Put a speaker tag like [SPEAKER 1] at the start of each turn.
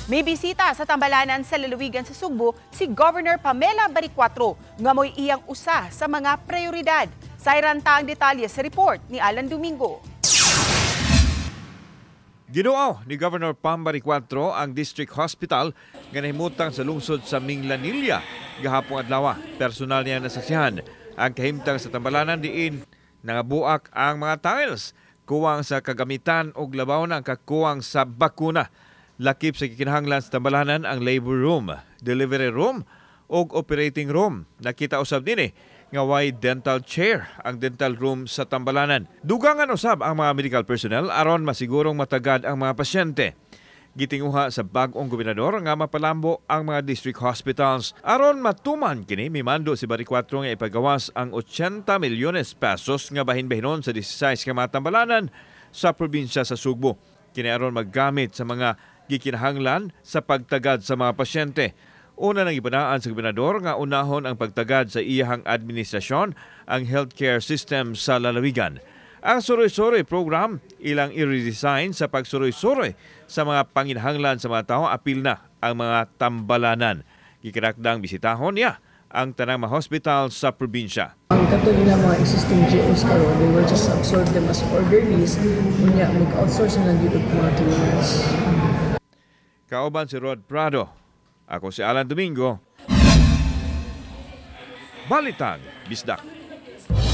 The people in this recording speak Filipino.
[SPEAKER 1] May bisita sa tambalanan sa lalawigan sa Sugbo si Governor Pamela Baricuatro nga mo'y iyang usa sa mga prioridad. Sayranta ang detalye sa report ni Alan Domingo.
[SPEAKER 2] Ginuaw ni Governor Pam Baricuatro ang District Hospital nga nahimutang sa lungsod sa Minglanilla gahapon adlaw. Personal niya nasaksihan ang kahimtang sa tambalanan diin nangabuak ang mga tiles, kuwang sa kagamitan og labaw na ang kakuwang sa bakuna. Lakip sa kikinahanglan sa tambalanan ang labor room, delivery room ug operating room. Nakita usab dinhi nga way dental chair ang dental room sa tambalanan. Dugangan usab ang mga medical personnel aron masigurong matagad ang mga pasyente. Gitinguha sa bag-ong gobernador nga mapalambo ang mga district hospitals aron matuman kini mimando si Baricuatro nga ipagawas ang 80 milyones pesos nga bahin-bahinon sa 16 ka mga tambalanan sa probinsya sa Sugbo. Kini aron maggamit sa mga gikinahanglan sa pagtagad sa mga pasyente. Una nang ibanaan sa gobernador nga unahon ang pagtagad sa iyahang administrasyon ang healthcare system sa lalawigan. Ang Suroy-Suroy program ilang i-redesign sa pagsuroy-suroy sa mga panginahanglan sa mga tao, apil na ang mga tambalanan. Gikinakdang bisitahon niya ang tanang mga hospital sa probinsya.
[SPEAKER 3] Ang katuloy na mga existing GOs karon, they will just absorb them as orderlies, kunya mag-outsource na lang dito mga cleaners.
[SPEAKER 2] Kauban si Rod Prado. Ako si Alan Domingo. Balitang Bisdak.